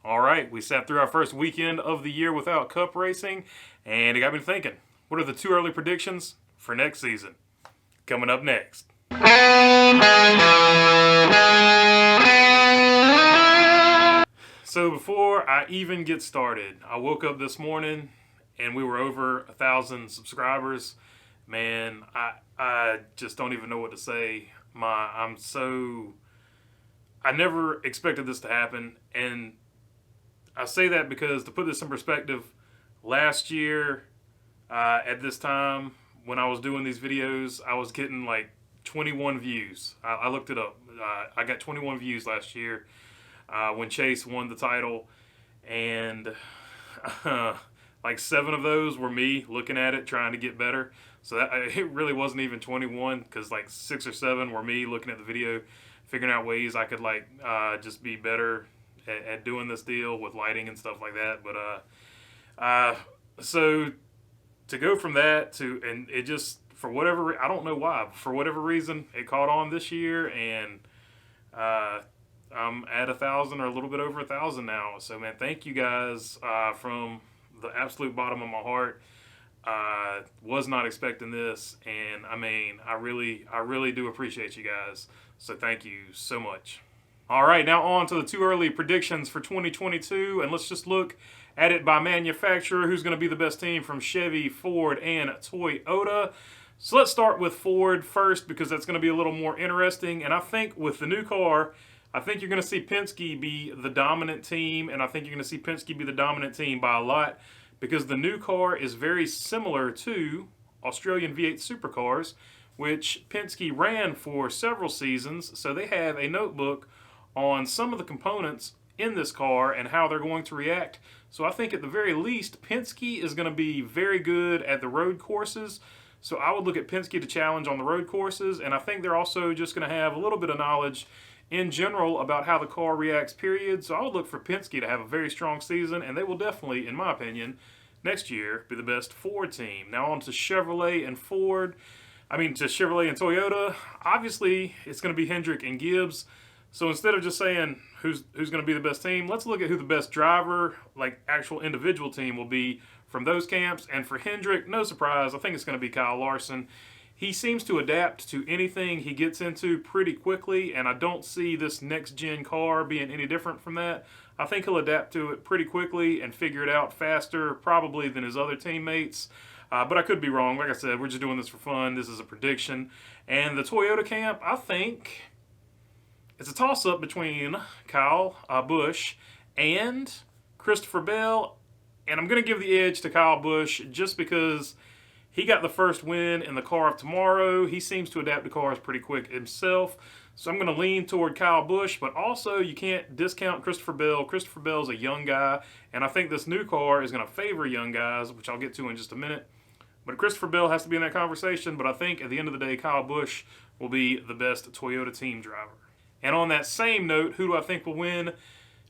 All right, we sat through our first weekend of the year without Cup racing, and it got me thinking, what are the two early predictions for next season? Coming up next. So before I even get started, I woke up this morning and we were over 1,000 subscribers. Man, I just don't even know what to say. I never expected this to happen, and I say that because, to put this in perspective, last year at this time when I was doing these videos, I was getting like 21 views. I looked it up. I got 21 views last year when Chase won the title, and like 7 of those were me looking at it, trying to get better. So it really wasn't even 21, because like 6 or 7 were me looking at the video, figuring out ways I could just be better at doing this deal with lighting and stuff like that. But so to go from that to, and it just, for whatever, I don't know why, for whatever reason, it caught on this year, and I'm at 1,000 or a little bit over 1,000 now. So man, thank you guys from the absolute bottom of my heart. Was not expecting this, and I mean, I really do appreciate you guys. So thank you so much. All right, now on to the two early predictions for 2022, and let's just look at it by manufacturer. Who's going to be the best team from Chevy, Ford, and Toyota? So let's start with Ford first, because that's going to be a little more interesting. And I think with the new car, I think you're going to see Penske be the dominant team, and I think you're going to see Penske be the dominant team by a lot, because the new car is very similar to Australian V8 supercars, which Penske ran for several seasons. So they have a notebook on some of the components in this car and how they're going to react. So I think at the very least, Penske is going to be very good at the road courses. So I would look at Penske to challenge on the road courses, and I think they're also just going to have a little bit of knowledge in general about how the car reacts, period. So I would look for Penske to have a very strong season, and they will definitely, in my opinion, next year be the best Ford team. Now on to Chevrolet and Chevrolet and Toyota. Obviously, it's going to be Hendrick and Gibbs. So instead of just saying who's going to be the best team, let's look at who the best driver, like actual individual team, will be from those camps. And for Hendrick, no surprise, I think it's going to be Kyle Larson. He seems to adapt to anything he gets into pretty quickly, and I don't see this next-gen car being any different from that. I think he'll adapt to it pretty quickly and figure it out faster, probably, than his other teammates. But I could be wrong. Like I said, we're just doing this for fun. This is a prediction. And the Toyota camp, I think it's a toss-up between Kyle Busch and Christopher Bell. And I'm going to give the edge to Kyle Busch just because he got the first win in the car of tomorrow. He seems to adapt to cars pretty quick himself. So I'm going to lean toward Kyle Busch, but also you can't discount Christopher Bell. Christopher Bell's a young guy, and I think this new car is going to favor young guys, which I'll get to in just a minute. But Christopher Bell has to be in that conversation, but I think at the end of the day, Kyle Busch will be the best Toyota team driver. And on that same note, who do I think will win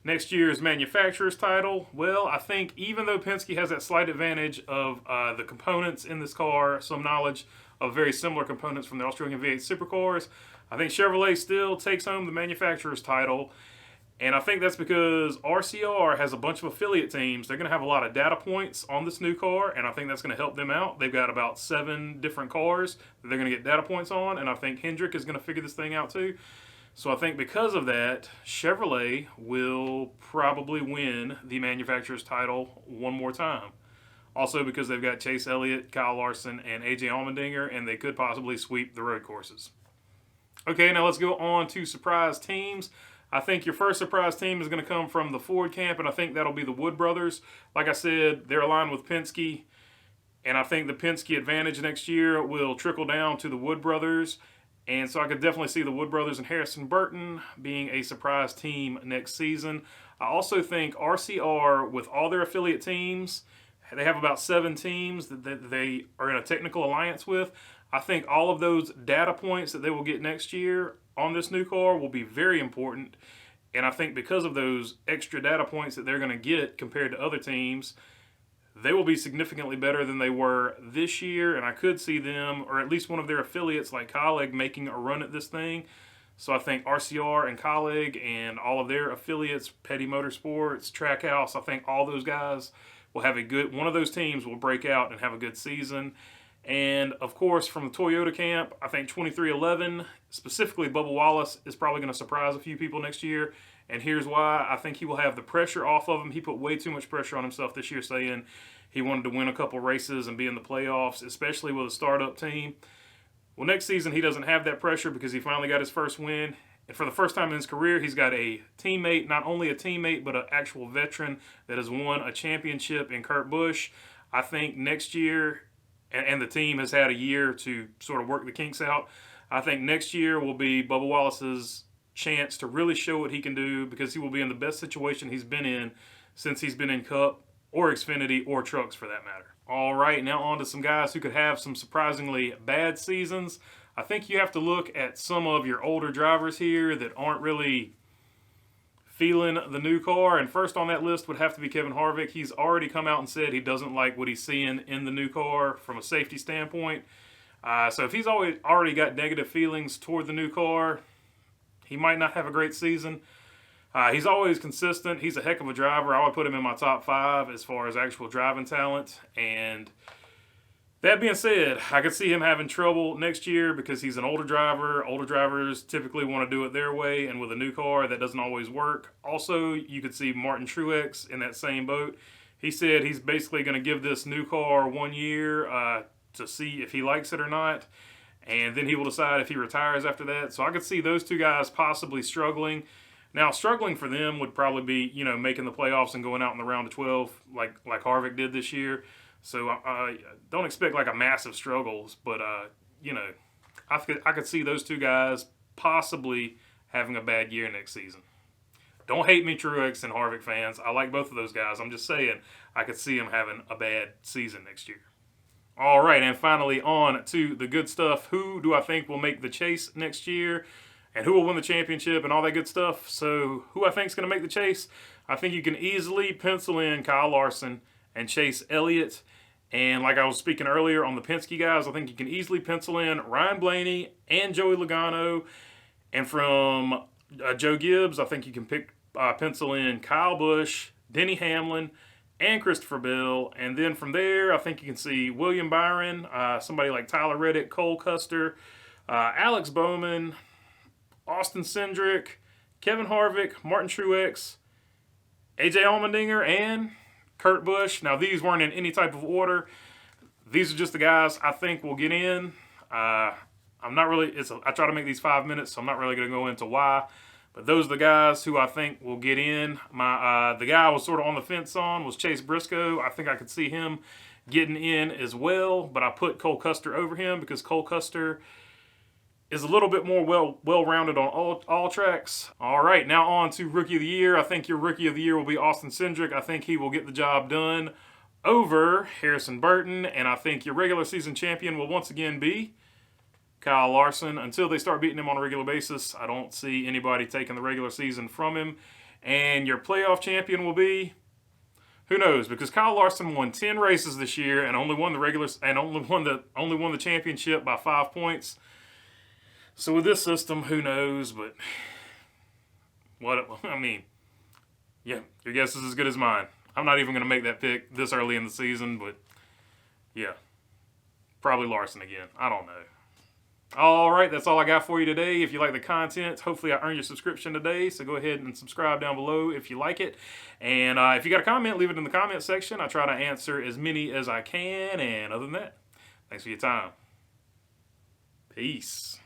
next year's manufacturer's title? Well, I think even though Penske has that slight advantage of the components in this car, some knowledge of very similar components from the Australian V8 supercars, I think Chevrolet still takes home the manufacturer's title. And I think that's because RCR has a bunch of affiliate teams. They're going to have a lot of data points on this new car, and I think that's going to help them out. They've got about 7 different cars that they're going to get data points on, and I think Hendrick is going to figure this thing out too. So I think because of that, Chevrolet will probably win the manufacturer's title one more time. Also because they've got Chase Elliott, Kyle Larson, and AJ Allmendinger, and they could possibly sweep the road courses. Okay, now let's go on to surprise teams. I think your first surprise team is going to come from the Ford camp, and I think that'll be the Wood brothers. Like I said, they're aligned with Penske, and I think the Penske advantage next year will trickle down to the Wood brothers. And so I could definitely see the Wood brothers and Harrison Burton being a surprise team next season. I also think RCR, with all their affiliate teams, they have about 7 teams that they are in a technical alliance with. I think all of those data points that they will get next year on this new car will be very important. And I think because of those extra data points that they're going to get compared to other teams, they will be significantly better than they were this year, and I could see them, or at least one of their affiliates like Colleague, making a run at this thing. So I think RCR and Colleague and all of their affiliates, Petty Motorsports, Trackhouse, I think all those guys will have a good, one of those teams will break out and have a good season. And of course, from the Toyota camp, I think 2311, specifically Bubba Wallace, is probably going to surprise a few people next year. And here's why. I think he will have the pressure off of him. He put way too much pressure on himself this year, saying he wanted to win a couple races and be in the playoffs, especially with a startup team. Well, next season, he doesn't have that pressure because he finally got his first win. And for the first time in his career, he's got a teammate, not only a teammate, but an actual veteran that has won a championship in Kyle Busch. I think next year, and the team has had a year to sort of work the kinks out, I think next year will be Bubba Wallace's chance to really show what he can do, because he will be in the best situation he's been in since he's been in Cup or Xfinity or trucks for that matter. All right, now on to some guys who could have some surprisingly bad seasons. I think you have to look at some of your older drivers here that aren't really feeling the new car. And first on that list would have to be Kevin Harvick. He's already come out and said he doesn't like what he's seeing in the new car from a safety standpoint. So if he's already got negative feelings toward the new car, he might not have a great season. He's always consistent. He's a heck of a driver. I would put him in my top 5 as far as actual driving talent. And that being said, I could see him having trouble next year because he's an older driver. Older drivers typically want to do it their way, and with a new car, that doesn't always work. Also, you could see Martin Truex in that same boat. He said he's basically going to give this new car 1 year to see if he likes it or not, and then he will decide if he retires after that. So I could see those two guys possibly struggling. Now, struggling for them would probably be, making the playoffs and going out in the round of 12 like Harvick did this year. So don't expect like a massive struggles, but, I could see those two guys possibly having a bad year next season. Don't hate me, Truex and Harvick fans. I like both of those guys. I'm just saying I could see them having a bad season next year. All right, and finally on to the good stuff. Who do I think will make the chase next year? And who will win the championship and all that good stuff? So who I think is going to make the chase? I think you can easily pencil in Kyle Larson and Chase Elliott. And like I was speaking earlier on the Penske guys, I think you can easily pencil in Ryan Blaney and Joey Logano. And from Joe Gibbs, I think you can pencil in Kyle Busch, Denny Hamlin, and Christopher Bell. And then from there, I think you can see William Byron, somebody like Tyler Reddick, Cole Custer, Alex Bowman, Austin Cindric, Kevin Harvick, Martin Truex, AJ Allmendinger, and Kurt Busch. Now, these weren't in any type of order. These are just the guys I think will get in. I try to make these 5 minutes, so I'm not really going to go into why. But those are the guys who I think will get in. The guy I was sort of on the fence on was Chase Briscoe. I think I could see him getting in as well, but I put Cole Custer over him because Cole Custer is a little bit more well-rounded on all tracks. All right, now on to Rookie of the Year. I think your Rookie of the Year will be Austin Cindric. I think he will get the job done over Harrison Burton, and I think your regular season champion will once again be Kyle Larson. Until they start beating him on a regular basis, I don't see anybody taking the regular season from him. And your playoff champion will be, who knows? Because Kyle Larson won 10 races this year and only won the championship by 5 points. So with this system, who knows? But yeah, your guess is as good as mine. I'm not even going to make that pick this early in the season, but yeah, probably Larson again. I don't know. All right, that's all I got for you today. If you like the content, hopefully I earned your subscription today, so go ahead and subscribe down below if you like it. And if you got a comment, leave it in the comment section. I try to answer as many as I can. And other than that, thanks for your time. Peace.